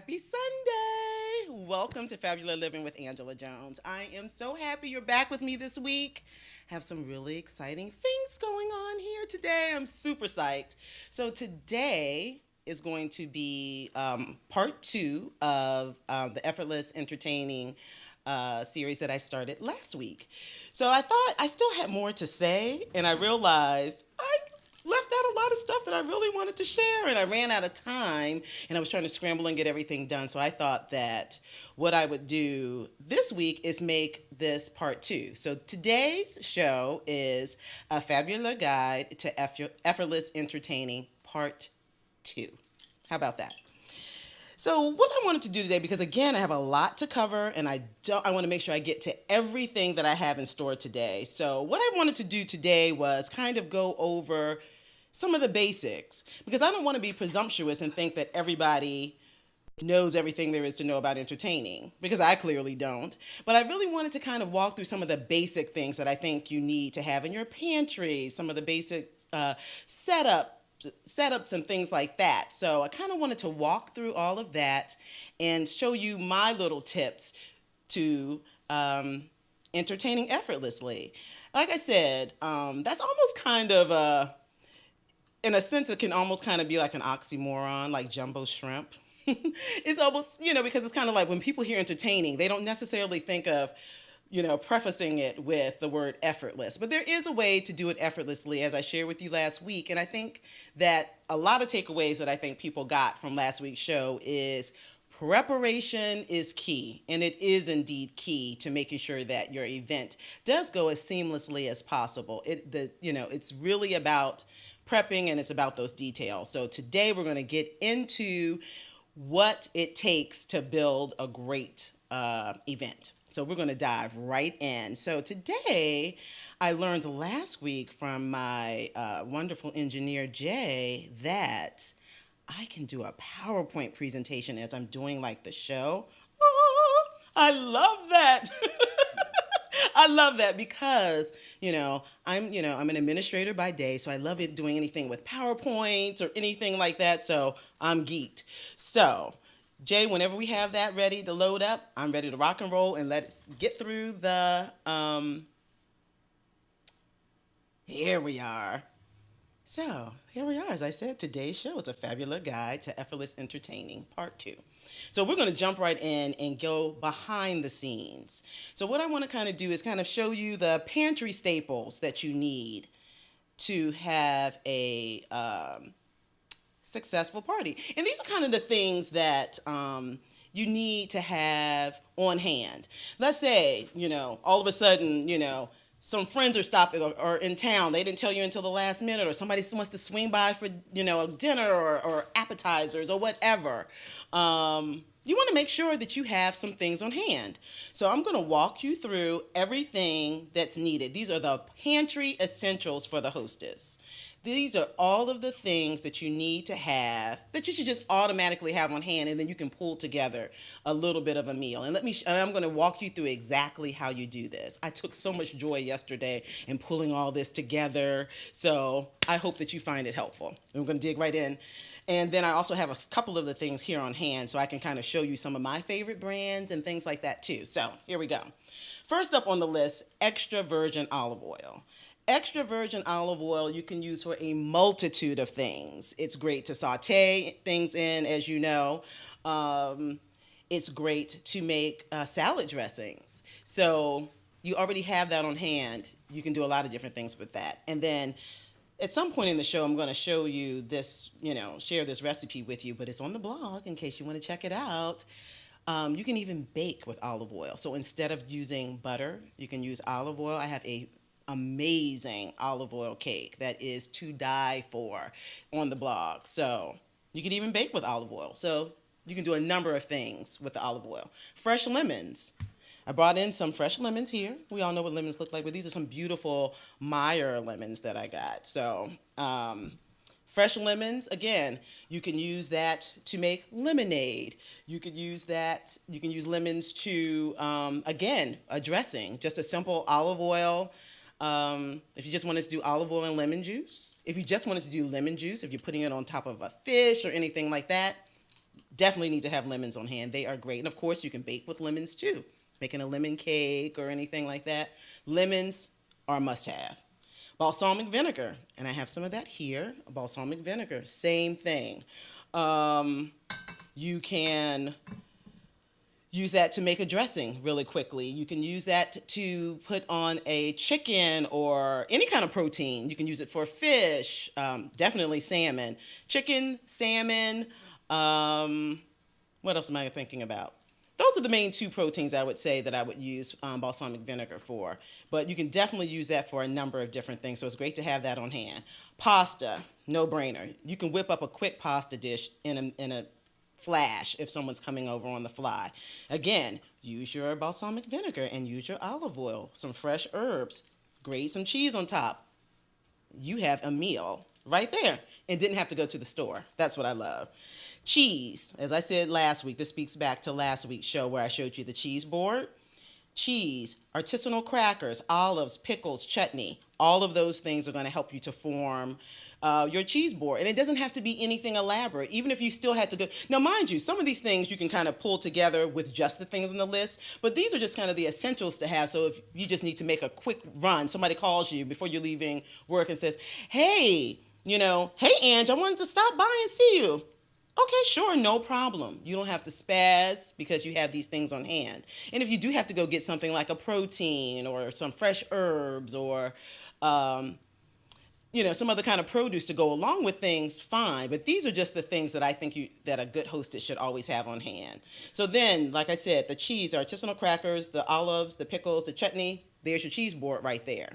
Happy Sunday! Welcome to Fabulous Living with Angela Jones. I am so happy you're back with me this week. Have some really exciting things going on here today. I'm super psyched. So today is going to be part two of the Effortless Entertaining series that I started last week. So I thought I still had more to say, and I realized I left out a lot of stuff that I really wanted to share, and I ran out of time, and I was trying to scramble and get everything done. So I thought that what I would do this week is make this part two. So today's show is a fabulous guide to effortless entertaining part two. How about that? So what I wanted to do today, because again, I have a lot to cover, and I want to make sure I get to everything that I have in store today. So what I wanted to do today was kind of go over some of the basics, because I don't want to be presumptuous and think that everybody knows everything there is to know about entertaining, because I clearly don't. But I really wanted to kind of walk through some of the basic things that I think you need to have in your pantry, some of the basic setups and things like that. So I kind of wanted to walk through all of that and show you my little tips to entertaining effortlessly. Like I said, that's almost kind of in a sense, it can almost kind of be like an oxymoron, like jumbo shrimp. It's almost, because it's kind of like when people hear entertaining, they don't necessarily think of prefacing it with the word effortless. But there is a way to do it effortlessly, as I shared with you last week. And I think that a lot of takeaways that I think people got from last week's show is preparation is key. And it is indeed key to making sure that your event does go as seamlessly as possible. It's really about prepping, and it's about those details. So today we're going to get into what it takes to build a great event. So we're going to dive right in. So today, I learned last week from my wonderful engineer, Jay, that I can do a PowerPoint presentation as I'm doing like the show. Oh, I love that. I love that because, I'm an administrator by day, so I love it doing anything with PowerPoints or anything like that, so I'm geeked. So, Jay, whenever we have that ready to load up, I'm ready to rock and roll, and let's get through here we are. So, here we are. As I said, today's show is a fabulous guide to effortless entertaining, part two. So we're going to jump right in and go behind the scenes. So what I want to kind of do is kind of show you the pantry staples that you need to have a successful party. And these are kind of the things that you need to have on hand. Let's say, all of a sudden, some friends are stopping or in town. They didn't tell you until the last minute, or somebody wants to swing by for, dinner or appetizers or whatever. You want to make sure that you have some things on hand. So I'm going to walk you through everything that's needed. These are the pantry essentials for the hostess. These are all of the things that you need to have, that you should just automatically have on hand, and then you can pull together a little bit of a meal. And I'm going to walk you through exactly how you do this. I took so much joy yesterday in pulling all this together, so I hope that you find it helpful. I'm going to dig right in. And then I also have a couple of the things here on hand, so I can kind of show you some of my favorite brands and things like that too. So here we go. First up on the list, extra virgin olive oil. Extra virgin olive oil you can use for a multitude of things. It's great to saute things in, as you know. It's great to make salad dressings. So you already have that on hand. You can do a lot of different things with that. And then at some point in the show, I'm going to show you this, share this recipe with you, but it's on the blog in case you want to check it out. You can even bake with olive oil. So instead of using butter, you can use olive oil. I have a amazing olive oil cake that is to die for on the blog. So you can even bake with olive oil. So you can do a number of things with the olive oil. Fresh lemons. I brought in some fresh lemons here. We all know what lemons look like, but these are some beautiful Meyer lemons that I got. So fresh lemons, again, you can use that to make lemonade. You can use lemons to, again, a dressing, just a simple olive oil. If you just wanted to do olive oil and lemon juice, if you just wanted to do lemon juice, if you're putting it on top of a fish or anything like that, Definitely need to have lemons on hand. They are great. And of course, you can bake with lemons too. Making a lemon cake or anything like that. Lemons are a must have. Balsamic vinegar, and I have some of that here. Balsamic vinegar, same thing. Um, you can use that to make a dressing really quickly. You can use that to put on a chicken or any kind of protein. You can use it for fish, definitely salmon. Chicken, salmon, what else am I thinking about? Those are the main two proteins I would say that I would use balsamic vinegar for. But you can definitely use that for a number of different things. So it's great to have that on hand. Pasta, no brainer. You can whip up a quick pasta dish in a flash if someone's coming over on the fly. Again, use your balsamic vinegar and use your olive oil, some fresh herbs, grate some cheese on top. You have a meal right there and didn't have to go to the store. That's what I love. Cheese, as I said last week, this speaks back to last week's show where I showed you the cheese board. Cheese, artisanal crackers, olives, pickles, chutney, all of those things are going to help you to form your cheese board. And it doesn't have to be anything elaborate, even if you still had to go. Now, mind you, some of these things you can kind of pull together with just the things on the list, but these are just kind of the essentials to have. So if you just need to make a quick run, somebody calls you before you're leaving work and says, hey, hey, Ange, I wanted to stop by and see you. Okay, sure, no problem. You don't have to spaz because you have these things on hand. And if you do have to go get something like a protein or some fresh herbs or, some other kind of produce to go along with things, fine. But these are just the things that I think that a good hostess should always have on hand. So then, like I said, the cheese, the artisanal crackers, the olives, the pickles, the chutney, there's your cheese board right there.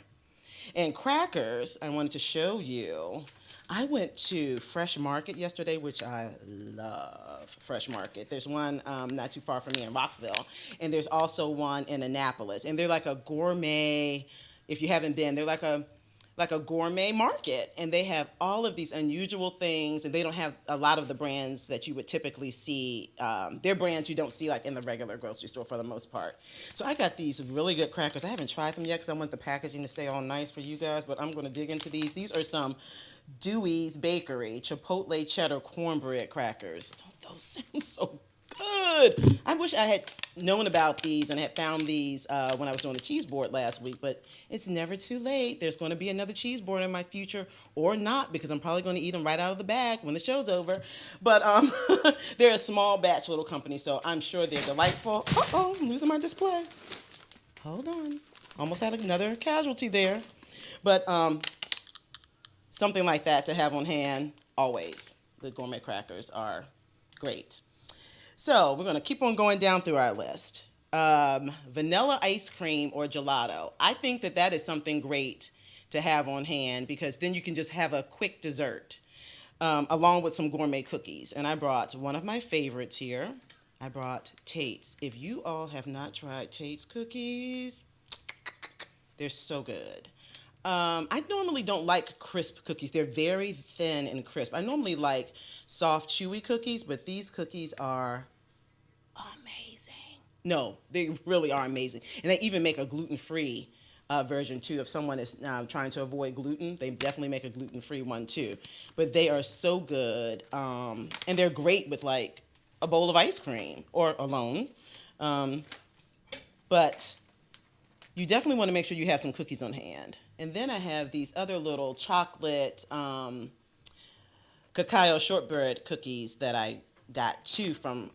And crackers, I wanted to show you. I went to Fresh Market yesterday, which I love Fresh Market. There's one not too far from me in Rockville, and there's also one in Annapolis. And they're like a gourmet, if you haven't been, they're like a gourmet market, and they have all of these unusual things, and they don't have a lot of the brands that you would typically see. They're brands you don't see like in the regular grocery store for the most part. So I got these really good crackers. I haven't tried them yet because I want the packaging to stay all nice for you guys, but I'm going to dig into these. These are some Dewey's Bakery Chipotle Cheddar Cornbread Crackers. Don't those sound so good? I wish I had known about these and had found these when I was doing the cheese board last week, but it's never too late. There's going to be another cheese board in my future, or not, because I'm probably going to eat them right out of the bag when the show's over. But they're a small batch little company, so I'm sure they're delightful. Uh-oh, I'm losing my display. Hold on. Almost had another casualty there. But something like that to have on hand always. The gourmet crackers are great. So we're going to keep on going down through our list. Vanilla ice cream or gelato. I think that is something great to have on hand because then you can just have a quick dessert along with some gourmet cookies. And I brought one of my favorites here. I brought Tate's. If you all have not tried Tate's cookies, they're so good. I normally don't like crisp cookies. They're very thin and crisp. I normally like soft, chewy cookies, but these cookies are amazing. No, they really are amazing. And they even make a gluten-free version, too. If someone is trying to avoid gluten, they definitely make a gluten-free one, too. But they are so good. And they're great with, like, a bowl of ice cream or alone. But you definitely want to make sure you have some cookies on hand. And then I have these other little chocolate cacao shortbread cookies that I got too from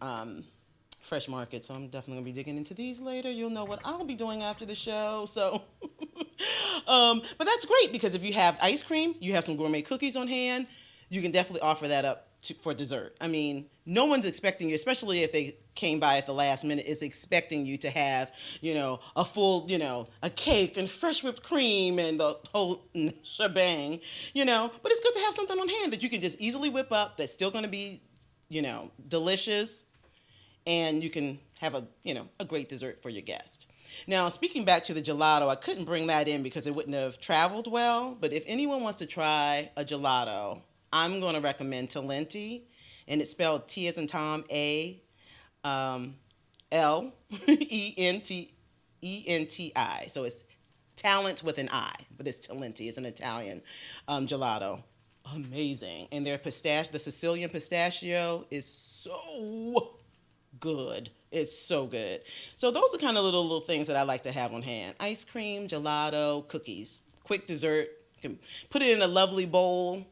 Fresh Market. So I'm definitely going to be digging into these later. You'll know what I'll be doing after the show. So, but that's great because if you have ice cream, you have some gourmet cookies on hand, you can definitely offer that up for dessert. I mean, no one's expecting you, especially if they came by at the last minute, is expecting you to have, a full, a cake and fresh whipped cream and the whole shebang, But it's good to have something on hand that you can just easily whip up that's still going to be, delicious, and you can have a great dessert for your guest. Now, speaking back to the gelato, I couldn't bring that in because it wouldn't have traveled well, but if anyone wants to try a gelato, I'm going to recommend Talenti, and it's spelled T as in Tom, A, Lenti. So it's talent with an I, but it's Talenti. It's an Italian gelato. amazing. And the Sicilian pistachio is so good. It's so good. So those are kind of little things that I like to have on hand. Ice cream, gelato, cookies. Quick dessert. You can put it in a lovely bowl.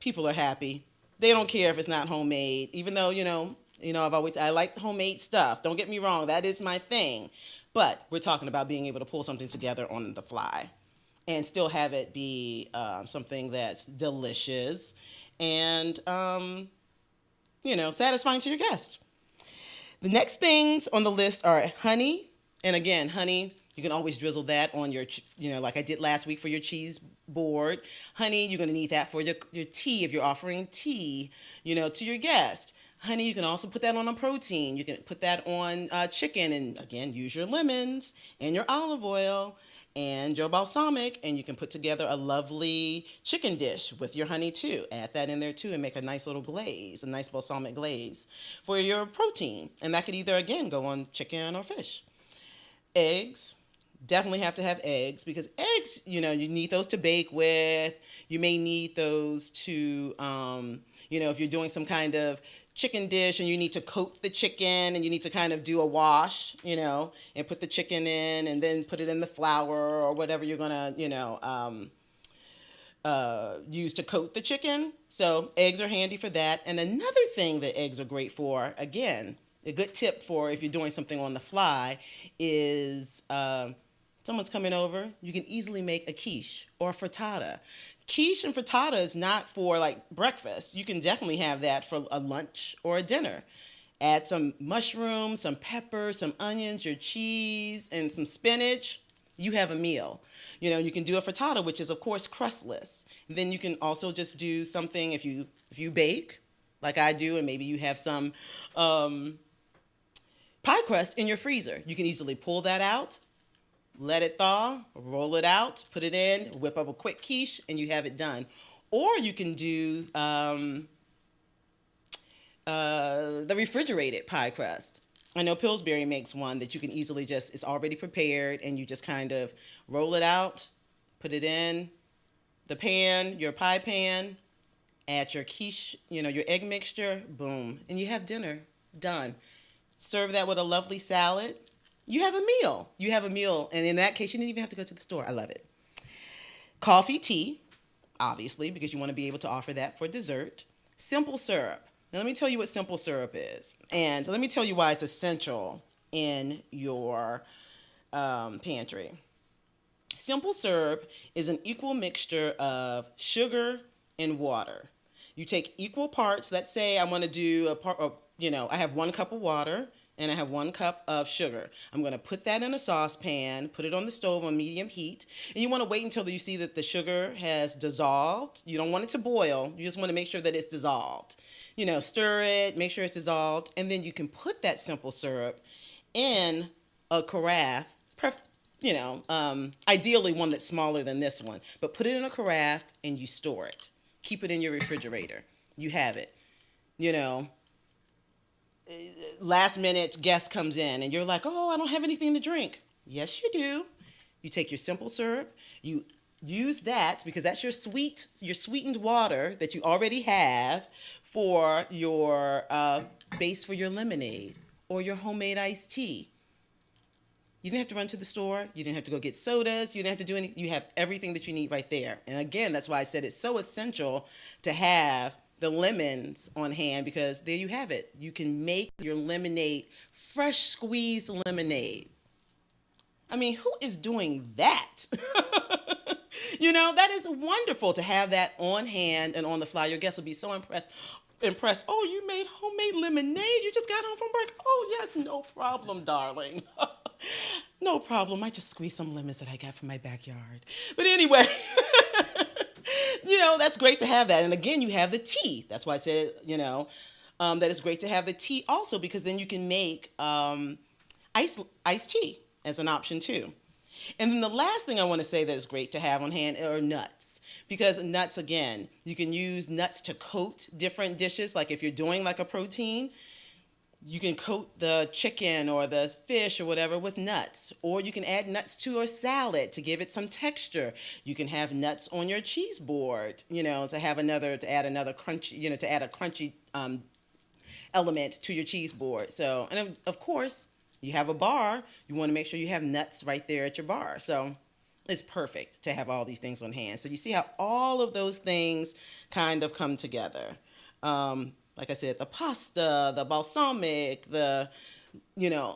People are happy. They don't care if it's not homemade, even though, I like homemade stuff. Don't get me wrong, that is my thing. But we're talking about being able to pull something together on the fly and still have it be something that's delicious and, satisfying to your guest. The next things on the list are honey. And again, honey, you can always drizzle that on your, like I did last week for your cheese board. Honey, you're going to need that for your tea if you're offering tea, to your guest. Honey, you can also put that on a protein. You can put that on chicken, and again, use your lemons and your olive oil and your balsamic, and you can put together a lovely chicken dish with your honey too. Add that in there too and make a nice little glaze, a nice balsamic glaze for your protein. And that could either, again, go on chicken or fish. Eggs. Definitely have to have eggs, because eggs, you need those to bake with. You may need those to, if you're doing some kind of chicken dish and you need to coat the chicken and you need to kind of do a wash, and put the chicken in and then put it in the flour or whatever you're going to, use to coat the chicken. So eggs are handy for that. And another thing that eggs are great for, again, a good tip for if you're doing something on the fly is someone's coming over, you can easily make a quiche or a frittata. Quiche and frittata is not for like breakfast. You can definitely have that for a lunch or a dinner. Add some mushrooms, some peppers, some onions, your cheese, and some spinach. You have a meal. You can do a frittata, which is of course crustless. And then you can also just do something if you bake, like I do, and maybe you have some pie crust in your freezer. You can easily pull that out, let it thaw, roll it out, put it in, whip up a quick quiche, and you have it done. Or you can do the refrigerated pie crust. I know Pillsbury makes one that you can easily it's already prepared, and you just kind of roll it out, put it in the pan, your pie pan, add your quiche, your egg mixture, boom, and you have dinner done. Serve that with a lovely salad. You have a meal. And in that case, you didn't even have to go to the store. I love it. Coffee, tea, obviously, because you want to be able to offer that for dessert. Simple syrup. Now, let me tell you what simple syrup is. And let me tell you why it's essential in your pantry. Simple syrup is an equal mixture of sugar and water. You take equal parts. Let's say I want to do I have 1 cup of water and I have 1 cup of sugar. I'm going to put that in a saucepan, put it on the stove on medium heat, and you want to wait until you see that the sugar has dissolved. You don't want it to boil. You just want to make sure that it's dissolved. Stir it, make sure it's dissolved, and then you can put that simple syrup in a carafe, ideally one that's smaller than this one, but put it in a carafe and you store it. Keep it in your refrigerator. You have it. Last minute guest comes in and you're like, oh, I don't have anything to drink. Yes, you do. You take your simple syrup, you use that because that's your sweetened water that you already have for your base for your lemonade or your homemade iced tea. You didn't have to run to the store. You didn't have to go get sodas. You didn't have to do anything. You have everything that you need right there. And again, that's why I said it's so essential to have the lemons on hand, because there you have it. You can make your lemonade, fresh squeezed lemonade. I mean, who is doing that? That is wonderful to have that on hand and on the fly. Your guests will be so impressed. Oh, you made homemade lemonade? You just got home from work? Oh, yes, no problem, darling. No problem. I just squeezed some lemons that I got from my backyard. But anyway, that's great to have that. And again, you have the tea. That's why I said, that it's great to have the tea also, because then you can make iced tea as an option too. And then the last thing I want to say that is great to have on hand are nuts. Because nuts, again, you can use nuts to coat different dishes. Like if you're doing like a protein, You can coat the chicken or the fish or whatever with nuts, or you can add nuts to a salad to give it some texture. You can have nuts on your cheese board, to add another crunchy, to add a crunchy element to your cheese board. So, and of course, you have a bar. You want to make sure you have nuts right there at your bar. So, it's perfect to have all these things on hand. So you see how all of those things kind of come together. Like I said, the pasta, the balsamic, the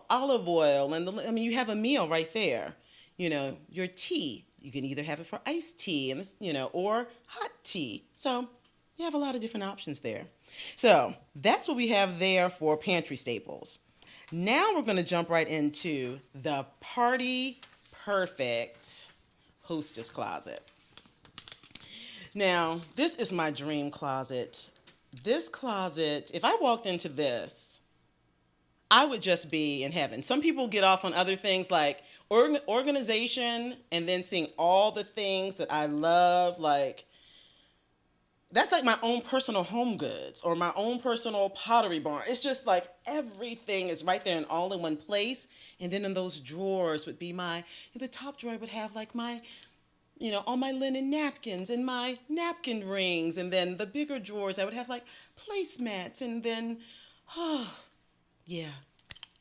olive oil, and you have a meal right there. Your tea. You can either have it for iced tea and or hot tea. So you have a lot of different options there. So that's what we have there for pantry staples. Now we're going to jump right into the party perfect hostess closet. Now, this is my dream closet. This closet, if I walked into this, I would just be in heaven. Some people get off on other things like organization and then seeing all the things that I love. Like, that's like my own personal home goods or my own personal pottery barn. It's just like everything is right there and all in one place. And then in those drawers would be the top drawer would have like all my linen napkins and my napkin rings. And then the bigger drawers, I would have like placemats. And then, yeah,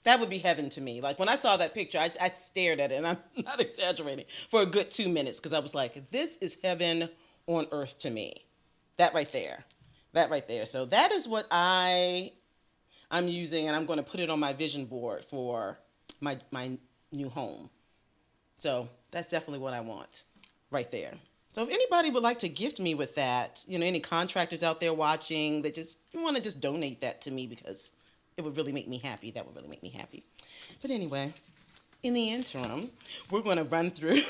that would be heaven to me. Like when I saw that picture, I stared at it, and I'm not exaggerating, for a good 2 minutes because I was like, this is heaven on earth to me. That right there. So that is what I'm using, and I'm going to put it on my vision board for my new home. So that's definitely what I want right there. So if anybody would like to gift me with that, any contractors out there watching that just want to just donate that to me, because it would really make me happy. That would really make me happy. But anyway, in the interim, we're going to run through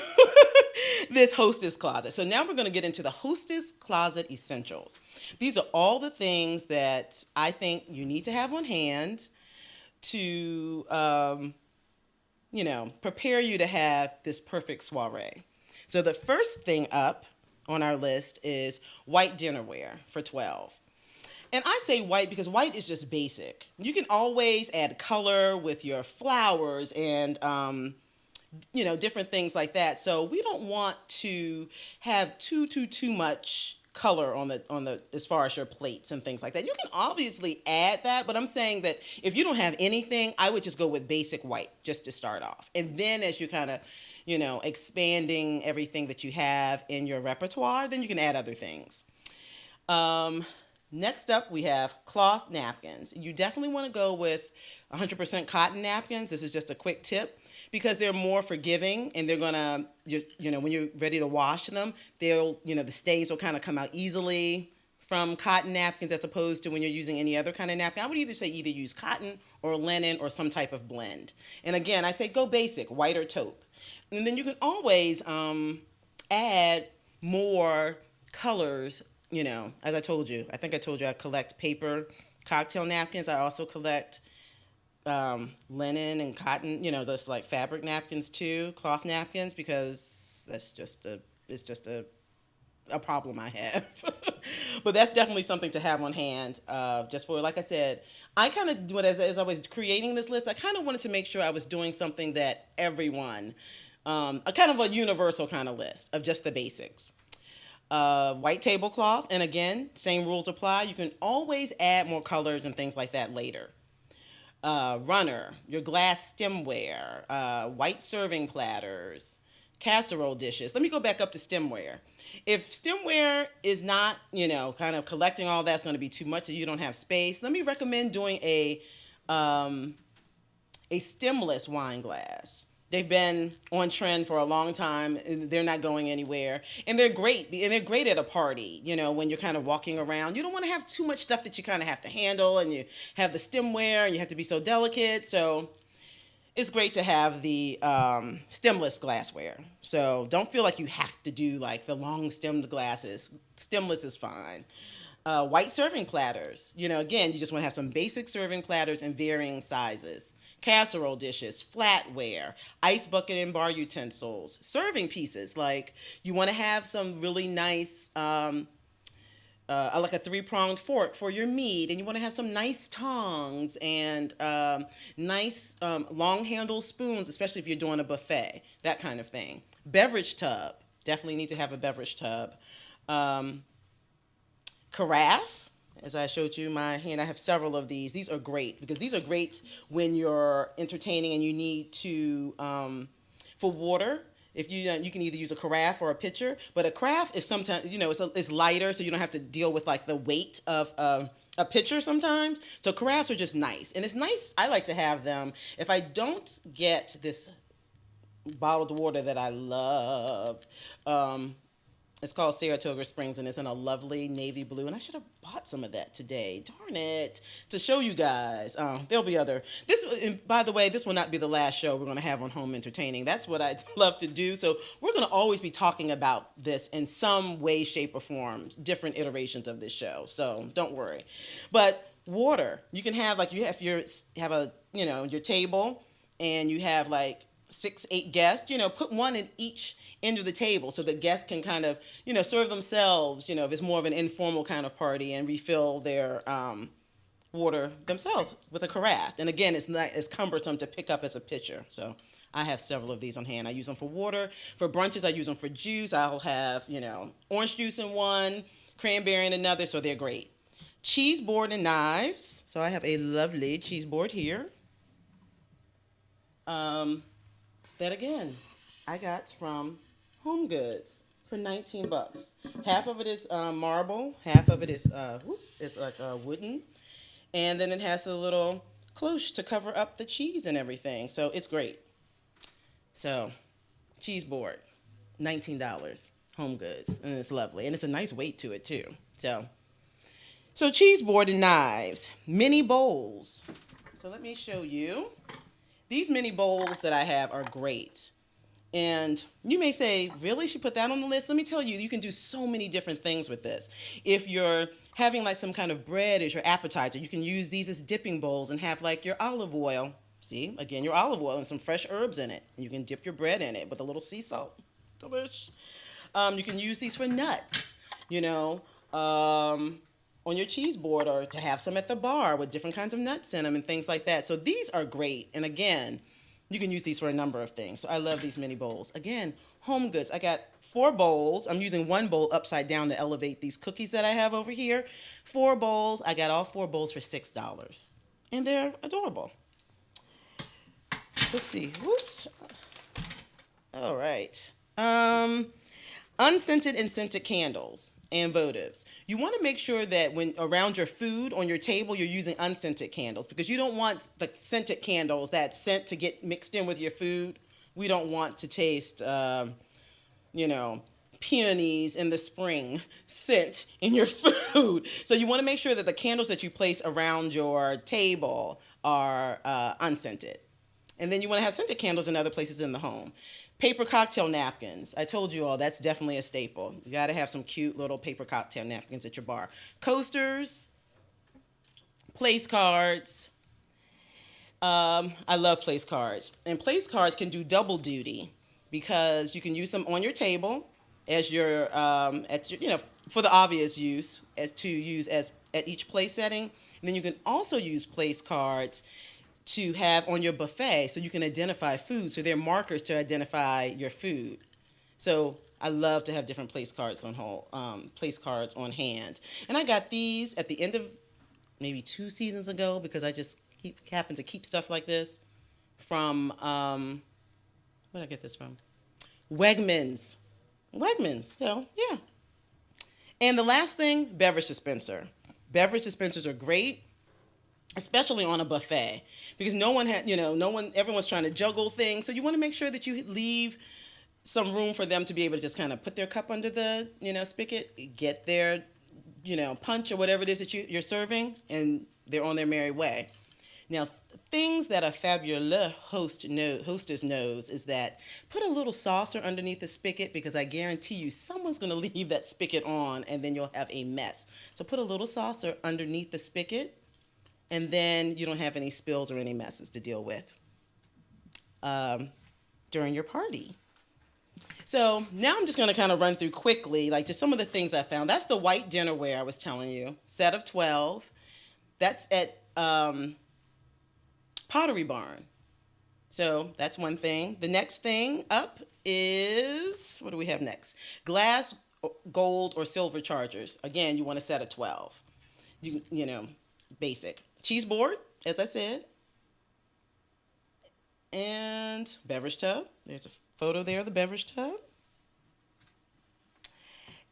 this hostess closet. So now we're going to get into the hostess closet essentials. These are all the things that I think you need to have on hand to, prepare you to have this perfect soiree. So the first thing up on our list is white dinnerware for 12. And I say white because white is just basic. You can always add color with your flowers and different things like that. So we don't want to have too much color on the as far as your plates and things like that. You can obviously add that, but I'm saying that if you don't have anything, I would just go with basic white just to start off. And then as you kind of, expanding everything that you have in your repertoire, then you can add other things. Next up, we have cloth napkins. You definitely want to go with 100% cotton napkins. This is just a quick tip because they're more forgiving, and they're going to, when you're ready to wash them, the stains will kind of come out easily from cotton napkins as opposed to when you're using any other kind of napkin. I would either use cotton or linen or some type of blend. And again, I say go basic, white or taupe. And then you can always add more colors. As I told you, I collect paper cocktail napkins. I also collect linen and cotton, those like fabric napkins too, cloth napkins, because it's just a problem I have. But that's definitely something to have on hand. Just for, like I said, I kind of, as I was creating this list, I kind of wanted to make sure I was doing something that everyone, a kind of a universal kind of list of just the basics. White tablecloth, and again, same rules apply. You can always add more colors and things like that later. Runner, your glass stemware, white serving platters, casserole dishes. Let me go back up to stemware. If stemware is not, kind of collecting all that's going to be too much, and you don't have space, let me recommend doing a stemless wine glass. They've been on trend for a long time. They're not going anywhere. And they're great. And they're great at a party, when you're kind of walking around. You don't want to have too much stuff that you kind of have to handle, and you have the stemware, and you have to be so delicate. So it's great to have the stemless glassware. So don't feel like you have to do like the long stemmed glasses. Stemless is fine. White serving platters. Again, you just want to have some basic serving platters in varying sizes. Casserole dishes, flatware, ice bucket and bar utensils, serving pieces. Like you want to have some really nice like a three-pronged fork for your meat, and you want to have some nice tongs and nice long-handled spoons, especially if you're doing a buffet, that kind of thing. Beverage tub, definitely need to have a beverage tub. Um, Carafe, as I showed you my hand, I have several of these. These are great because these are great when you're entertaining and you need to, for water. If you can either use a carafe or a pitcher, but a carafe is sometimes, it's lighter, so you don't have to deal with like the weight of a pitcher sometimes. So carafes are just nice, and it's nice. I like to have them if I don't get this bottled water that I love. It's called Saratoga Springs, and it's in a lovely navy blue. And I should have bought some of that today. Darn it! To show you guys. There'll be other. And by the way, this will not be the last show we're going to have on home entertaining. That's what I love to do. So we're going to always be talking about this in some way, shape, or form. Different iterations of this show. So don't worry. But water, you can have your table, and you have like 6, 8 guests, put one in each end of the table so that guests can kind of, serve themselves, if it's more of an informal kind of party, and refill their water themselves with a carafe. And again, it's not as cumbersome to pick up as a pitcher. So I have several of these on hand. I use them for water. For brunches, I use them for juice. I'll have, orange juice in one, cranberry in another, so they're great. Cheese board and knives. So I have a lovely cheese board here. That again, I got from Home Goods for $19. Half of it is marble, half of it is it's like wooden, and then it has a little cloche to cover up the cheese and everything. So it's great. So, cheese board, $19, Home Goods, and it's lovely, and it's a nice weight to it too. So cheese board and knives, mini bowls. So let me show you. These mini bowls that I have are great. And you may say, really? She put that on the list? Let me tell you, you can do so many different things with this. If you're having like some kind of bread as your appetizer, you can use these as dipping bowls and have like your olive oil. See, again, your olive oil and some fresh herbs in it. And you can dip your bread in it with a little sea salt. Delish. You can use these for nuts, on your cheese board, or to have some at the bar with different kinds of nuts in them and things like that. So these are great. And again, you can use these for a number of things. So I love these mini bowls. Again, Home Goods. I got 4 bowls. I'm using one bowl upside down to elevate these cookies that I have over here. 4 bowls. I got all 4 bowls for $6. And they're adorable. Let's see. Whoops. All right. Unscented and scented candles and votives. You want to make sure that when around your food on your table, you're using unscented candles, because you don't want the scented candles, that scent, to get mixed in with your food. We don't want to taste, peonies in the spring scent in your food. So you want to make sure that the candles that you place around your table are unscented. And then you want to have scented candles in other places in the home. Paper cocktail napkins. I told you all, that's definitely a staple. You got to have some cute little paper cocktail napkins at your bar. Coasters, place cards. I love place cards. And place cards can do double duty, because you can use them on your table as your, for the obvious use, as at each place setting. And then you can also use place cards to have on your buffet, so you can identify food. So they're markers to identify your food. So I love to have different place cards on hand. And I got these at the end of maybe 2 seasons ago, because I just happen to keep stuff like this from, where did I get this from? Wegmans. So yeah. And the last thing, beverage dispenser. Beverage dispensers are great, especially on a buffet, because everyone's trying to juggle things. So you want to make sure that you leave some room for them to be able to just kind of put their cup under the, spigot, get their, punch or whatever it is that you're serving, and they're on their merry way. Now, things that a fabulous hostess knows is that put a little saucer underneath the spigot, because I guarantee you someone's going to leave that spigot on, and then you'll have a mess. So put a little saucer underneath the spigot, and then you don't have any spills or any messes to deal with during your party. So now I'm just going to kind of run through quickly, like just some of the things I found. That's the white dinnerware I was telling you, set of 12. That's at Pottery Barn. So that's one thing. The next thing up is, what do we have next? Glass, gold, or silver chargers. Again, you want a set of 12. Basic. Cheese board, as I said. And beverage tub. There's a photo there of the beverage tub.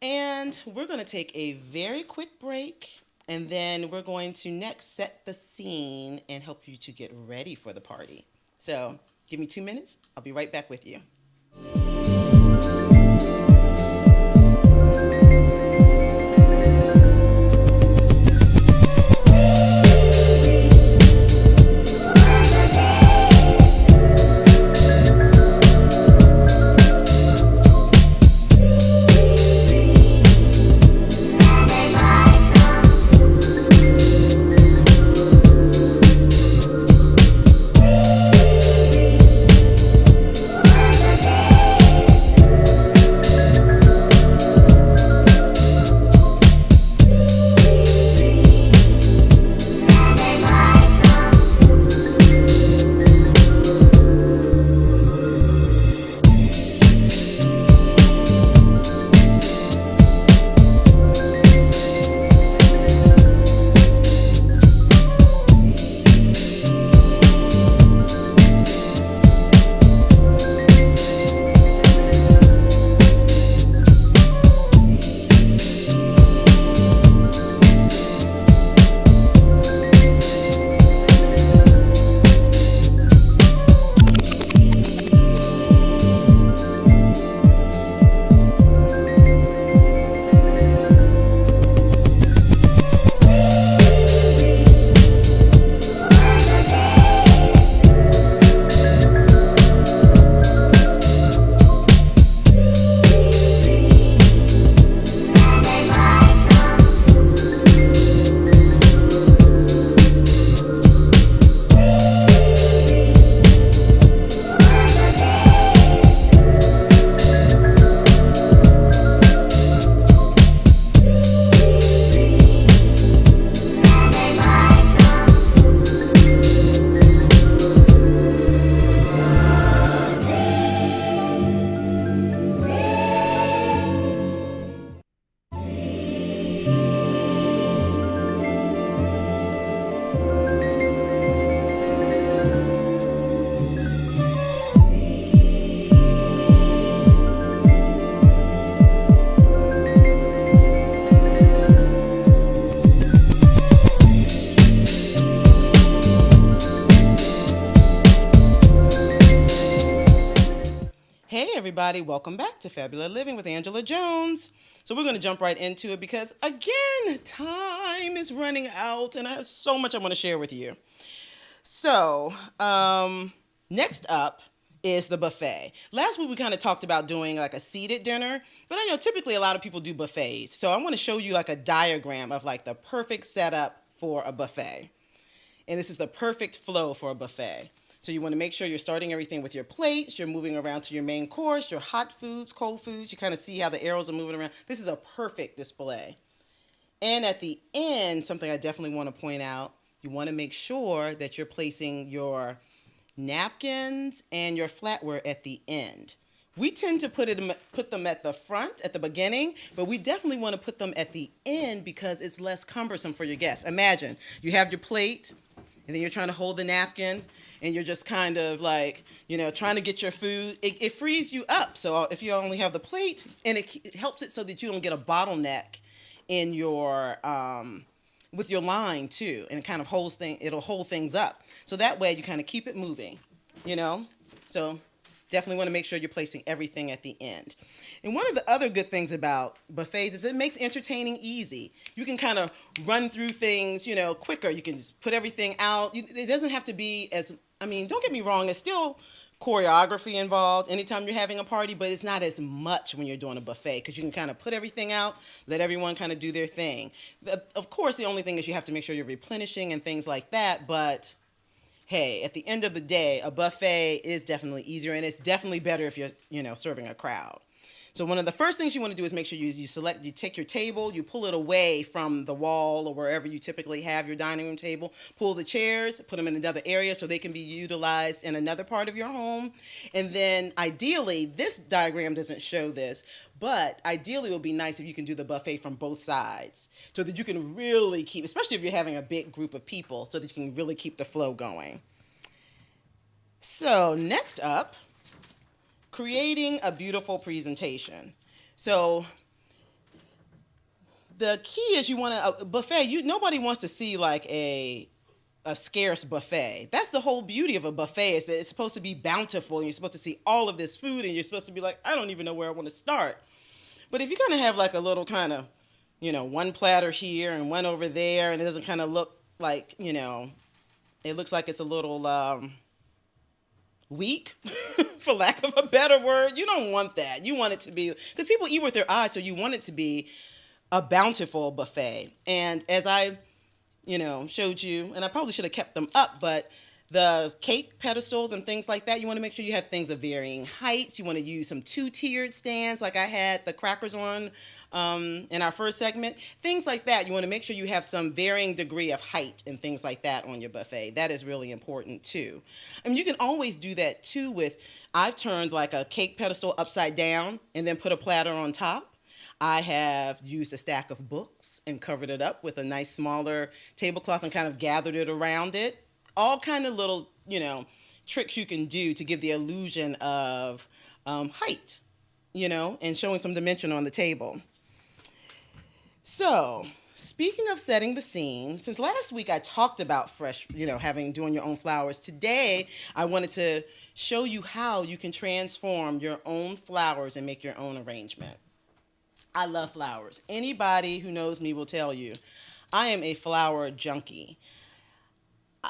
And we're going to take a very quick break. And then we're going to next set the scene and help you to get ready for the party. So give me 2 minutes. I'll be right back with you. Hey everybody, welcome back to Fabulous Living with Angela Jones. So we're going to jump right into it because again, time is running out and I have so much I want to share with you. So next up is the buffet. Last week we kind of talked about doing like a seated dinner, but I know typically a lot of people do buffets. So I want to show you like a diagram of like the perfect setup for a buffet. And this is the perfect flow for a buffet. So you want to make sure you're starting everything with your plates. You're moving around to your main course, your hot foods, cold foods. You kind of see how the arrows are moving around. This is a perfect display. And at the end, something I definitely want to point out, you want to make sure that you're placing your napkins and your flatware at the end. We tend to put them at the front, at the beginning, but we definitely want to put them at the end because it's less cumbersome for your guests. Imagine you have your plate, and then you're trying to hold the napkin, and you're just kind of like, trying to get your food. It frees you up. So if you only have the plate, and it helps it so that you don't get a bottleneck in your with your line too, and it kind of it'll hold things up. So that way you kind of keep it moving, So definitely want to make sure you're placing everything at the end. And one of the other good things about buffets is it makes entertaining easy. You can kind of run through things, quicker. You can just put everything out. It doesn't have to be don't get me wrong, it's still choreography involved anytime you're having a party, but it's not as much when you're doing a buffet because you can kind of put everything out, let everyone kind of do their thing. Of course, the only thing is you have to make sure you're replenishing and things like that, but hey, at the end of the day, a buffet is definitely easier, and it's definitely better if you're, serving a crowd. So one of the first things you want to do is make sure you take your table, you pull it away from the wall or wherever you typically have your dining room table, pull the chairs, put them in another area so they can be utilized in another part of your home. And then ideally, this diagram doesn't show this, but ideally it would be nice if you can do the buffet from both sides so that you can really keep, especially if you're having a big group of people, so that you can really keep the flow going. So next up, creating a beautiful presentation. So the key is you want a buffet. Nobody wants to see like a scarce buffet. That's the whole beauty of a buffet, is that it's supposed to be bountiful, and you're supposed to see all of this food, and you're supposed to be like, I don't even know where I want to start. But if you kind of have like a little kind of, one platter here and one over there, and it doesn't kind of look like, it looks like it's a little weak, for lack of a better word. You don't want that. You want it to be, because people eat with their eyes, so you want it to be a bountiful buffet. And as I, showed you, and I probably should have kept them up, but the cake pedestals and things like that, you want to make sure you have things of varying heights. You want to use some two-tiered stands like I had the crackers on in our first segment. Things like that. You want to make sure you have some varying degree of height and things like that on your buffet. That is really important too. I mean, you can always do that too with, I've turned like a cake pedestal upside down and then put a platter on top. I have used a stack of books and covered it up with a nice smaller tablecloth and kind of gathered it around it. All kind of little, tricks you can do to give the illusion of height, and showing some dimension on the table. So, speaking of setting the scene, since last week I talked about doing your own flowers, today I wanted to show you how you can transform your own flowers and make your own arrangement. I love flowers. Anybody who knows me will tell you I am a flower junkie.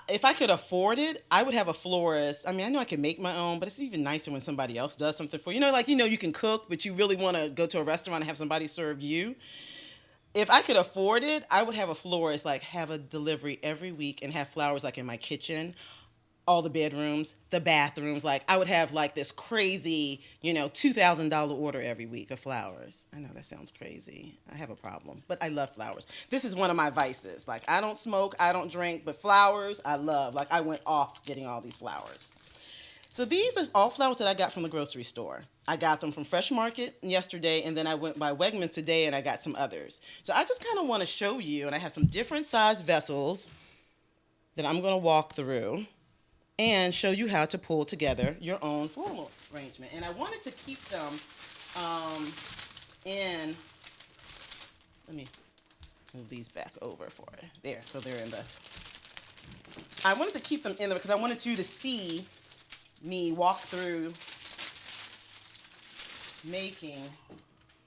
If I could afford it, I would have a florist. I mean, I know I can make my own, but it's even nicer when somebody else does something for you. You can cook, but you really want to go to a restaurant and have somebody serve you. If I could afford it, I would have a florist, have a delivery every week and have flowers in my kitchen, all the bedrooms, the bathrooms. I would have this crazy, $2,000 order every week of flowers. I know that sounds crazy. I have a problem, but I love flowers. This is one of my vices. I don't smoke, I don't drink, but flowers I love. I went off getting all these flowers. So these are all flowers that I got from the grocery store. I got them from Fresh Market yesterday, and then I went by Wegmans today and I got some others. So I just kind of want to show you, and I have some different size vessels that I'm going to walk through and show you how to pull together your own floral arrangement. And I wanted to keep them let me move these back over for it. There, so they're in I wanted to keep them in there because I wanted you to see me walk through making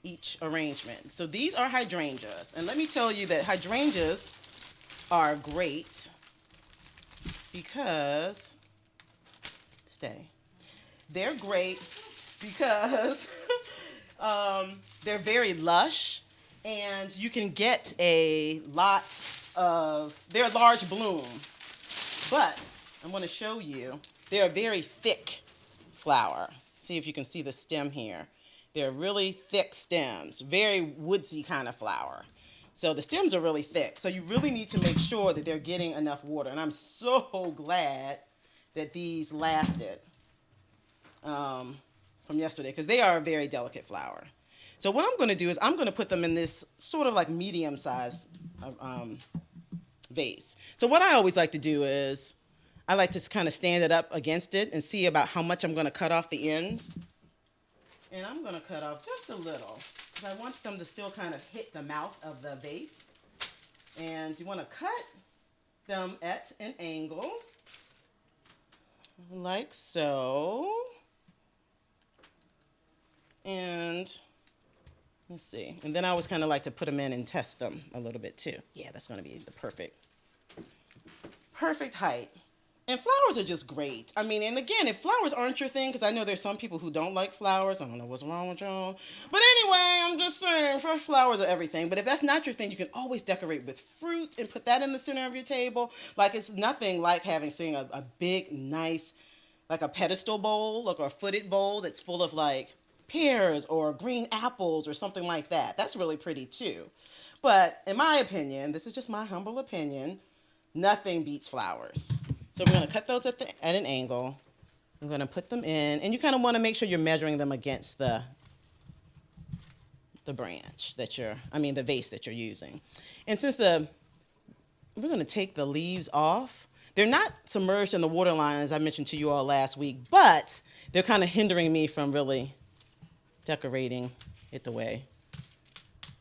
each arrangement. So these are hydrangeas. And let me tell you that hydrangeas are great because they're great because they're very lush, and you can get a lot of, they're a large bloom, but I'm going to show you, they're a very thick flower. See if you can see the stem here. They're really thick stems, very woodsy kind of flower. So the stems are really thick. So you really need to make sure that they're getting enough water. And I'm so glad that these lasted from yesterday, because they are a very delicate flower. So what I'm going to do is I'm going to put them in this sort of medium size vase. So what I always like to do is I like to kind of stand it up against it and see about how much I'm going to cut off the ends. And I'm going to cut off just a little, because I want them to still kind of hit the mouth of the vase. And you want to cut them at an angle, like so. And let's see. And then I always kind of like to put them in and test them a little bit too. Yeah, that's going to be the perfect height. And flowers are just great. I mean, and again, if flowers aren't your thing, because I know there's some people who don't like flowers. I don't know what's wrong with y'all. But anyway, I'm just saying, fresh flowers are everything. But if that's not your thing, you can always decorate with fruit and put that in the center of your table. Like, it's nothing like seeing a big, nice, like a pedestal bowl, like a footed bowl that's full of like pears or green apples or something like that. That's really pretty too. But in my opinion, this is just my humble opinion, nothing beats flowers. So we're going to cut those at an angle. I'm going to put them in, and you kind of want to make sure you're measuring them against the branch that the vase that you're using. And since we're going to take the leaves off. They're not submerged in the water line, as I mentioned to you all last week, but they're kind of hindering me from really decorating it the way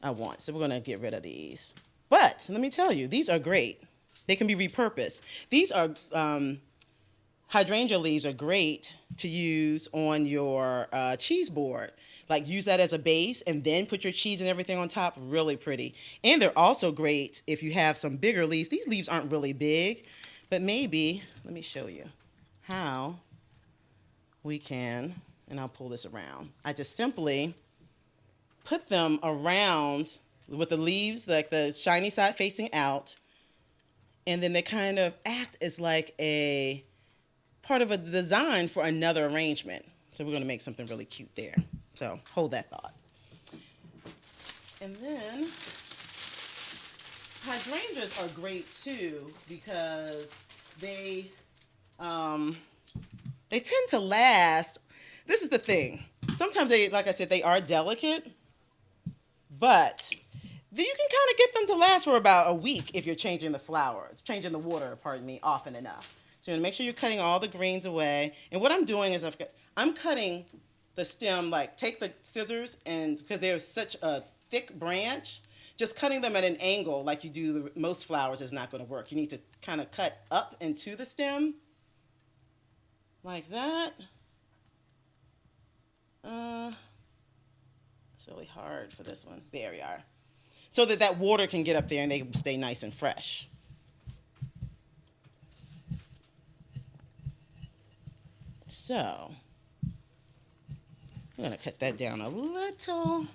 I want. So we're going to get rid of these. But let me tell you, these are great. They can be repurposed. These are hydrangea leaves are great to use on your cheese board. Like, use that as a base and then put your cheese and everything on top. Really pretty. And they're also great if you have some bigger leaves. These leaves aren't really big, but maybe, let me show you how we can, and I'll pull this around. I just simply put them around with the leaves, like the shiny side facing out, and then they kind of act as like a part of a design for another arrangement. So we're going to make something really cute there. So hold that thought. And then hydrangeas are great too because they tend to last. This is the thing. Sometimes they, like I said, they are delicate, but you can kind of get them to last for about a week if you're changing the water, often enough. So you're going to make sure you're cutting all the greens away. And what I'm doing is I'm cutting the stem, like take the scissors, and because they're such a thick branch, just cutting them at an angle like you do most flowers is not going to work. You need to kind of cut up into the stem like that. It's really hard for this one. There we are. So that water can get up there and they stay nice and fresh. So I'm going to cut that down a little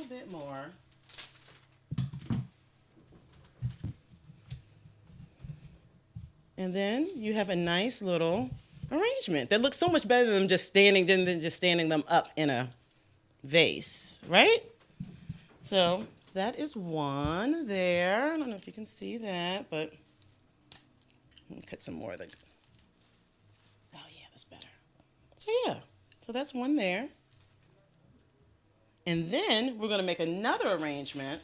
bit more. And then you have a nice little arrangement that looks so much better than just standing them up in a vase, right? So that is one there. I don't know if you can see that, but let me cut some more of the. Oh yeah, that's better. So yeah, so that's one there. And then we're going to make another arrangement,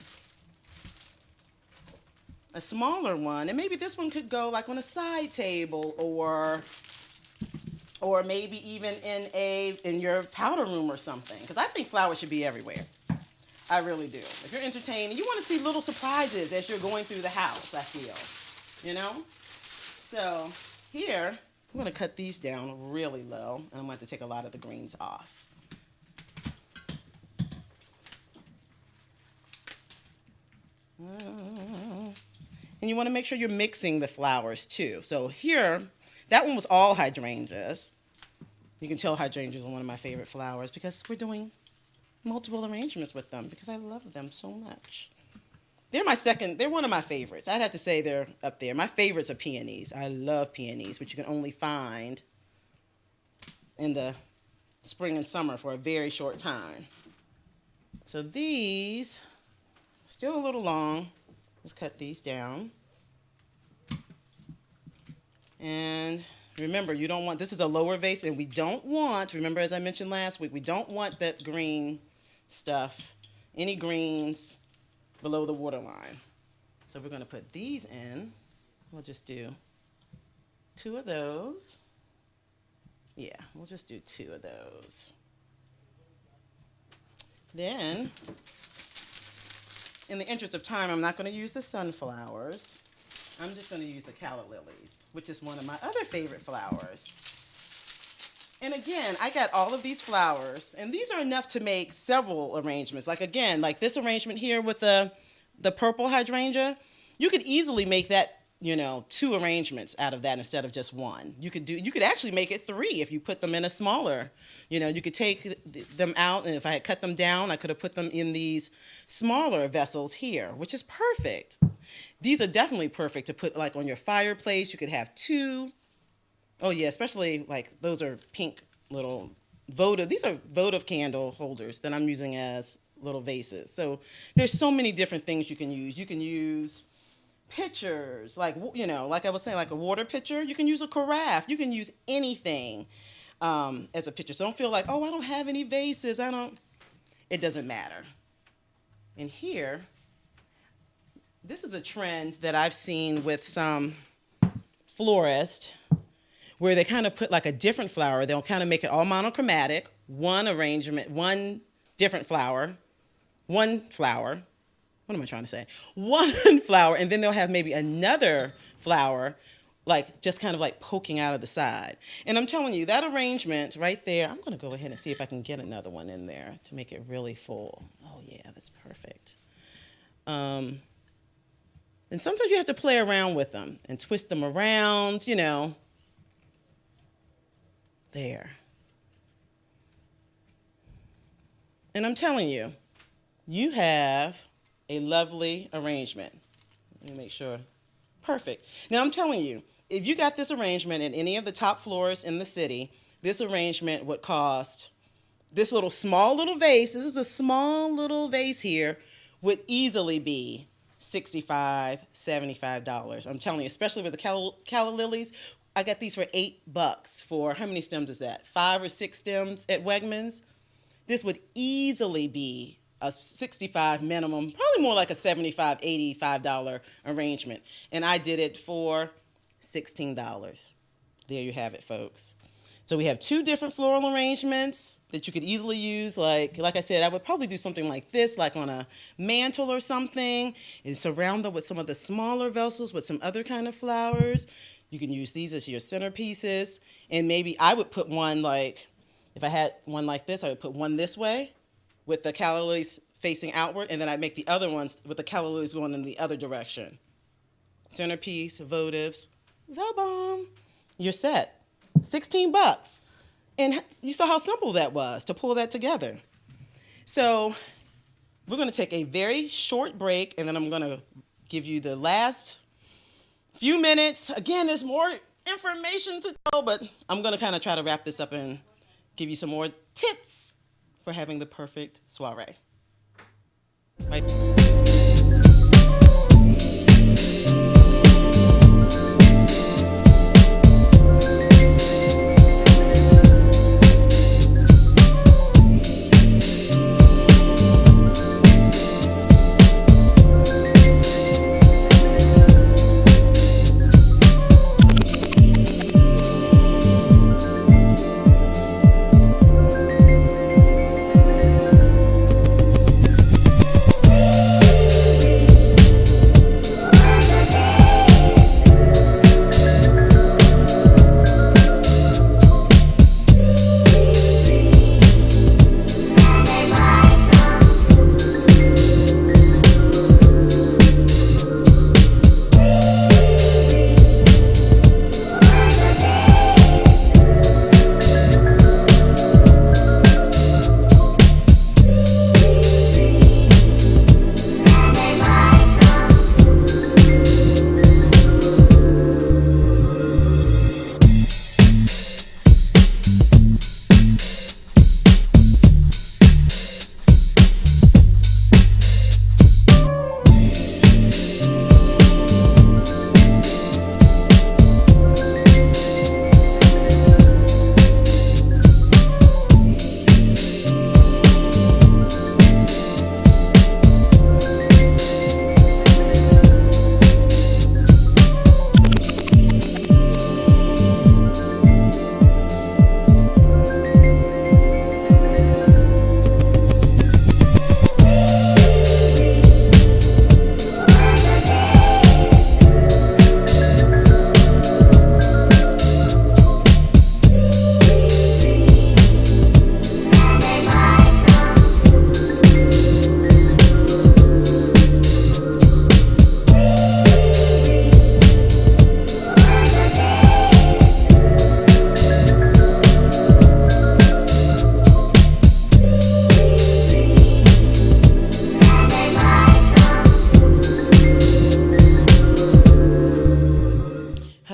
a smaller one, and maybe this one could go like on a side table or maybe even in your powder room or something, because I think flowers should be everywhere. I really do. If you're entertained, you want to see little surprises as you're going through the house, I feel, you know? So here, I'm going to cut these down really low, and I'm going to take a lot of the greens off. And you want to make sure you're mixing the flowers too. So here, that one was all hydrangeas. You can tell hydrangeas are one of my favorite flowers because we're doing multiple arrangements with them because I love them so much. They're one of my favorites. I'd have to say they're up there. My favorites are peonies. I love peonies, which you can only find in the spring and summer for a very short time. So these, still a little long. Let's cut these down. And remember, you don't want, this is a lower vase, and we don't want, remember as I mentioned last week, we don't want that green stuff, any greens below the water line. So we're going to put these in. We'll just do 2 of those. Yeah, we'll just do 2 of those. Then, in the interest of time, I'm not going to use the sunflowers. I'm just going to use the calla lilies, which is one of my other favorite flowers. And again, I got all of these flowers, and these are enough to make several arrangements. Like again, like this arrangement here with the purple hydrangea, you could easily make that two arrangements out of that instead of just one. You could actually make it three if you put them in a smaller, you could take them out, and if I had cut them down, I could have put them in these smaller vessels here, which is perfect. These are definitely perfect to put like on your fireplace. You could have two. Oh yeah, especially like those are pink little these are votive candle holders that I'm using as little vases. So there's so many different things you can use. You can use pitchers, like I was saying, like a water pitcher. You can use a carafe. You can use anything as a pitcher. So don't feel like, oh, I don't have any vases. It doesn't matter. And here, this is a trend that I've seen with some florists, where they kind of put like a different flower. They'll kind of make it all monochromatic, one arrangement, one different flower, one flower. What am I trying to say? One flower, and then they'll have maybe another flower, like just kind of like poking out of the side. And I'm telling you, that arrangement right there, I'm going to go ahead and see if I can get another one in there to make it really full. Oh yeah, that's perfect. And sometimes you have to play around with them and twist them around, There. And I'm telling you, you have a lovely arrangement. Let me make sure. Perfect. Now I'm telling you, if you got this arrangement in any of the top floors in the city, this arrangement would cost, this small little vase, this is a small little vase here, would easily be $65, $75. I'm telling you, especially with the calla lilies. I got these for $8 for, how many stems is that? 5 or 6 stems at Wegmans. This would easily be a $65 minimum, probably more like a $75, $85 arrangement. And I did it for $16. There you have it, folks. So we have 2 different floral arrangements that you could easily use. Like I said, I would probably do something like this, like on a mantle or something, and surround them with some of the smaller vessels with some other kind of flowers. You can use these as your centerpieces. And maybe I would put one like, if I had one like this, I would put one this way with the calla lilies facing outward, and then I'd make the other ones with the calla lilies going in the other direction. Centerpiece, votives, the bomb. You're set. $16. And you saw how simple that was to pull that together. So we're going to take a very short break, and then I'm going to give you the last few minutes. Again, there's more information to tell, but I'm going to kind of try to wrap this up and give you some more tips for having the perfect soiree. Right.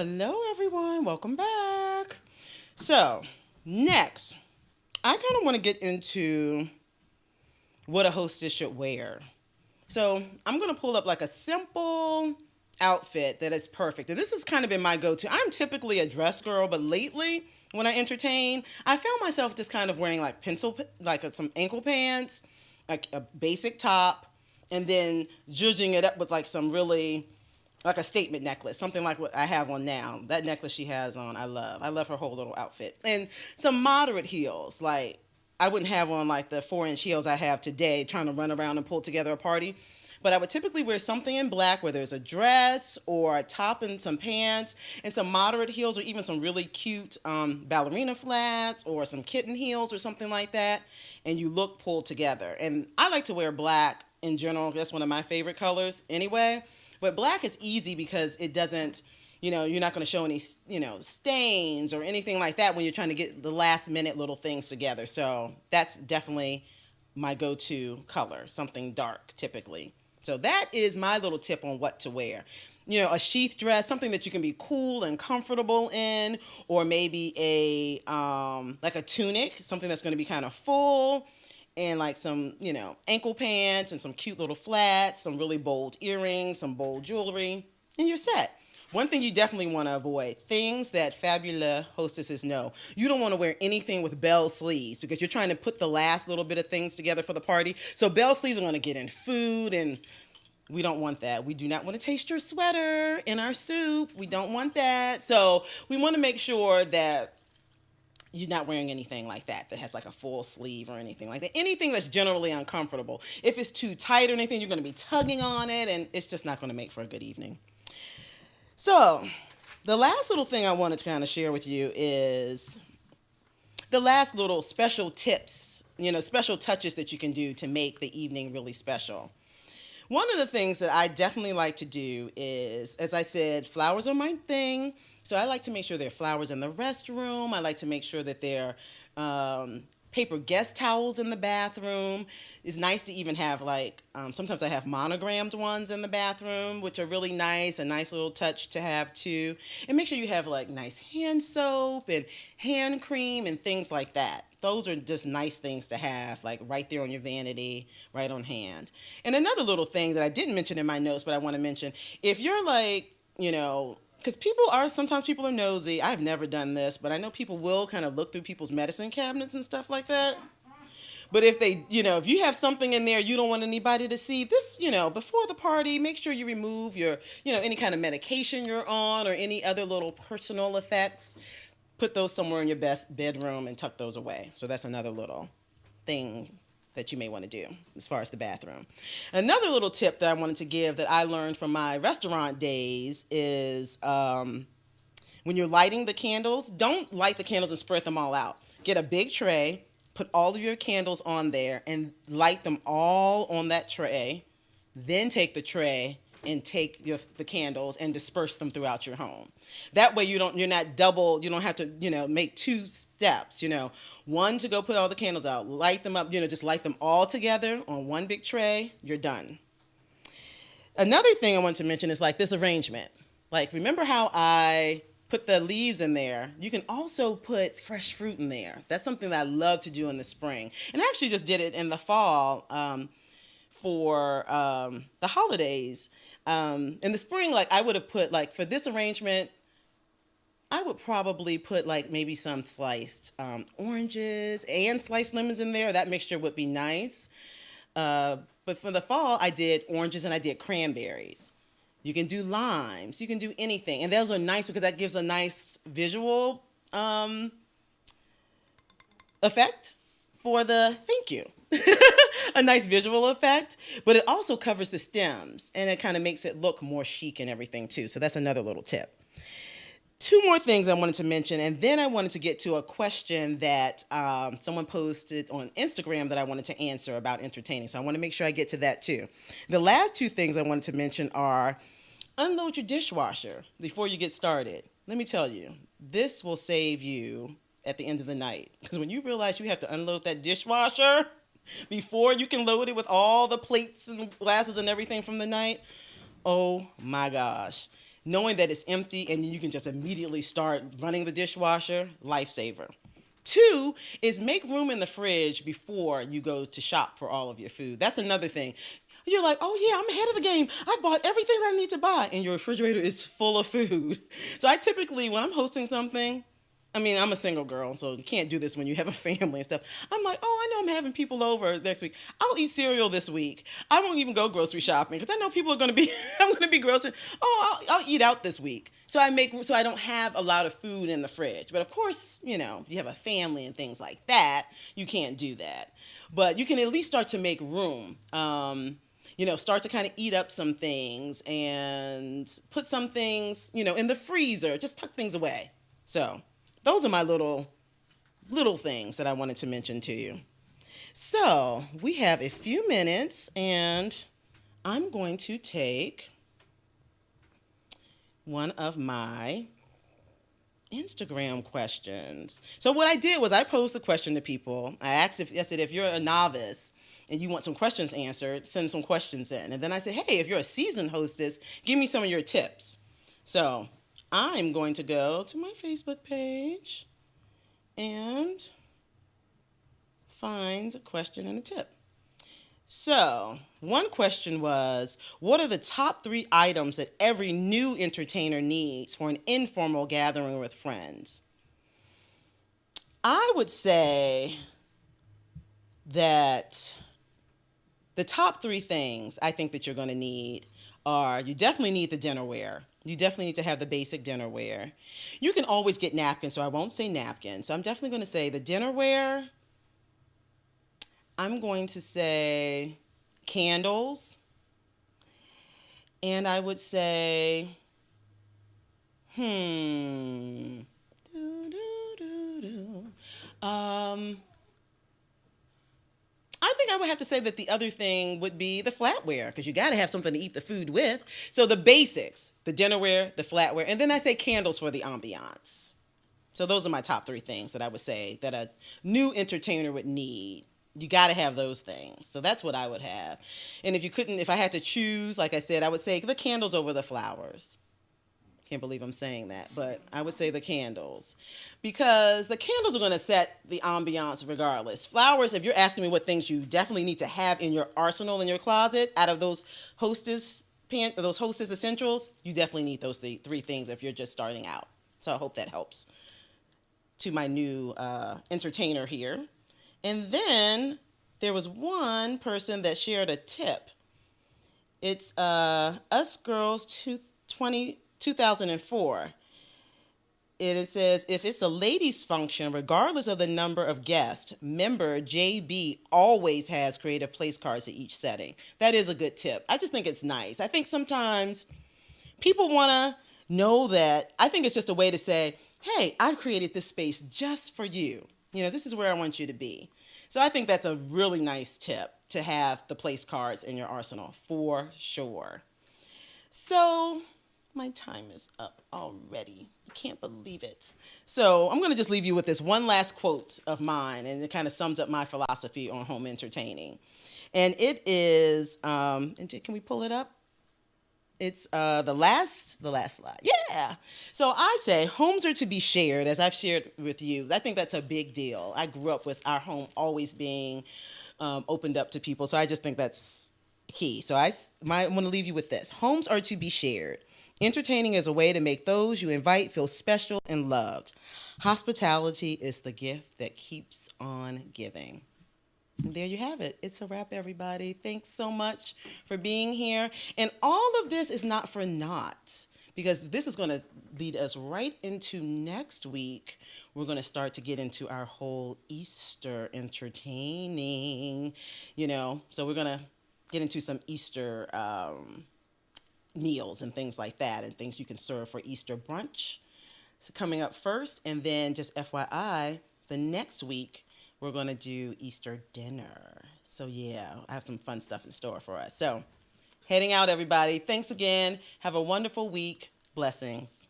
Hello, everyone. Welcome back. So, next, I kind of want to get into what a hostess should wear. So, I'm going to pull up like a simple outfit that is perfect. And this has kind of been my go-to. I'm typically a dress girl, but lately when I entertain, I found myself just kind of wearing like some ankle pants, like a basic top, and then zhuzhing it up with like some really like a statement necklace, something like what I have on now. That necklace she has on, I love. I love her whole little outfit. And some moderate heels, like I wouldn't have on like the 4-inch heels I have today trying to run around and pull together a party. But I would typically wear something in black, whether it's a dress or a top and some pants and some moderate heels or even some really cute ballerina flats or some kitten heels or something like that. And you look pulled together. And I like to wear black in general. That's one of my favorite colors anyway. But black is easy because it doesn't, you're not going to show any, stains or anything like that when you're trying to get the last minute little things together. So that's definitely my go-to color, something dark typically. So that is my little tip on what to wear. A sheath dress, something that you can be cool and comfortable in, or maybe like a tunic, something that's going to be kind of full, and like some, ankle pants and some cute little flats, some really bold earrings, some bold jewelry, and you're set. One thing you definitely want to avoid, things that fabulous hostesses know. You don't want to wear anything with bell sleeves because you're trying to put the last little bit of things together for the party. So bell sleeves are going to get in food, and we don't want that. We do not want to taste your sweater in our soup. We don't want that. So we want to make sure that you're not wearing anything like that has like a full sleeve or anything like that. Anything that's generally uncomfortable. If it's too tight or anything, you're going to be tugging on it, and it's just not going to make for a good evening. So the last little thing I wanted to kind of share with you is the last little special tips, special touches that you can do to make the evening really special. One of the things that I definitely like to do is, as I said, flowers are my thing. So I like to make sure there are flowers in the restroom. I like to make sure that there are paper guest towels in the bathroom. It's nice to even have sometimes I have monogrammed ones in the bathroom, which are really nice, a nice little touch to have too. And make sure you have like nice hand soap and hand cream and things like that. Those are just nice things to have, like right there on your vanity, right on hand. And another little thing that I didn't mention in my notes, but I want to mention, if you're like, because sometimes people are nosy. I've never done this, but I know people will kind of look through people's medicine cabinets and stuff like that. But if if you have something in there you don't want anybody to see, this, before the party, make sure you remove your, any kind of medication you're on or any other little personal effects. Put those somewhere in your best bedroom and tuck those away. So that's another little thing that you may want to do as far as the bathroom. Another little tip that I wanted to give that I learned from my restaurant days is when you're lighting the candles, don't light the candles and spread them all out. Get a big tray, put all of your candles on there, and light them all on that tray. Then take the tray and take the candles and disperse them throughout your home. That way you don't have to, make two steps, one to go put all the candles out, light them up, just light them all together on one big tray, you're done. Another thing I want to mention is like this arrangement. Like, remember how I put the leaves in there? You can also put fresh fruit in there. That's something that I love to do in the spring. And I actually just did it in the fall for the holidays. In the spring, like I would have put for this arrangement, I would probably put maybe some sliced oranges and sliced lemons in there. That mixture would be nice. But for the fall, I did oranges and I did cranberries. You can do limes. You can do anything. And those are nice because that gives a nice visual effect for the thank you. A nice visual effect, but it also covers the stems and it kind of makes it look more chic and everything too. So that's another little tip. Two more things I wanted to mention, and then I wanted to get to a question that someone posted on Instagram that I wanted to answer about entertaining. So I want to make sure I get to that too. The last two things I wanted to mention are unload your dishwasher before you get started. Let me tell you, this will save you at the end of the night. Because when you realize you have to unload that dishwasher before you can load it with all the plates and glasses and everything from the night, oh my gosh. knowing that it's empty and you can just immediately start running the dishwasher, lifesaver. Two is make room in the fridge before you go to shop for all of your food. That's another thing. You're like, oh yeah, I'm ahead of the game. I bought everything that I need to buy, and your refrigerator is full of food. So I typically, when I'm hosting something, I mean, I'm a single girl, so you can't do this when you have a family and stuff. I'm like, oh, I know I'm having people over next week. I'll eat cereal this week. I won't even go grocery shopping because I know people are going to be, I'm going to be grocery. Oh, I'll eat out this week. So I don't have a lot of food in the fridge. But of course, you know, if you have a family and things like that, you can't do that. But you can at least start to make room. You know, start to kind of eat up some things and put some things, you know, in the freezer. Just tuck things away. So those are my little things that I wanted to mention to you. So we have a few minutes, and I'm going to take one of my Instagram questions. So what I did was I posed a question to people. I said, if you're a novice and you want some questions answered, send some questions in. And then I said, hey, if you're a seasoned hostess, give me some of your tips. So I'm going to go to my Facebook page and find a question and a tip. So one question was, what are the top 3 items that every new entertainer needs for an informal gathering with friends? I would say that the top 3 things I think that you're going to need are, you definitely need the dinnerware. You definitely need to have the basic dinnerware. You can always get napkins, so I won't say napkins. So I'm definitely going to say the dinnerware. I'm going to say candles. And I would say, I think I would have to say that the other thing would be the flatware, because you got to have something to eat the food with. So the basics, the dinnerware, the flatware, and then I say candles for the ambiance. So those are my top 3 things that I would say that a new entertainer would need. You got to have those things. So that's what I would have. And if I had to choose, like I said, I would say the candles over the flowers. Can't believe I'm saying that, but I would say the candles, because the candles are going to set the ambiance regardless. Flowers, if you're asking me what things you definitely need to have in your arsenal, in your closet, out of those hostess essentials, you definitely need those 3 things if you're just starting out. So I hope that helps to my new entertainer here. And then there was one person that shared a tip. It's Us Girls 2004. And it says, if it's a ladies' function, regardless of the number of guests, member JB always has creative place cards at each setting. That is a good tip. I just think it's nice. I think sometimes people want to know that. I think it's just a way to say, hey, I've created this space just for you. You know, this is where I want you to be. So I think that's a really nice tip, to have the place cards in your arsenal, for sure. So my time is up already. I can't believe it. So I'm going to just leave you with this one last quote of mine, and it kind of sums up my philosophy on home entertaining. And it is, can we pull it up? It's the last slide. Yeah. So I say homes are to be shared, as I've shared with you. I think that's a big deal. I grew up with our home always being opened up to people. So I just think that's key. So I want to leave you with this. Homes are to be shared. Entertaining is a way to make those you invite feel special and loved. Hospitality is the gift that keeps on giving. And there you have it. It's a wrap, everybody. Thanks so much for being here. And all of this is not for naught, because this is going to lead us right into next week. We're going to start to get into our whole Easter entertaining, so we're going to get into some Easter meals and things like that, and things you can serve for Easter brunch. So coming up first, and then just FYI, the next week, we're going to do Easter dinner. So yeah, I have some fun stuff in store for us. So heading out, everybody. Thanks again. Have a wonderful week. Blessings.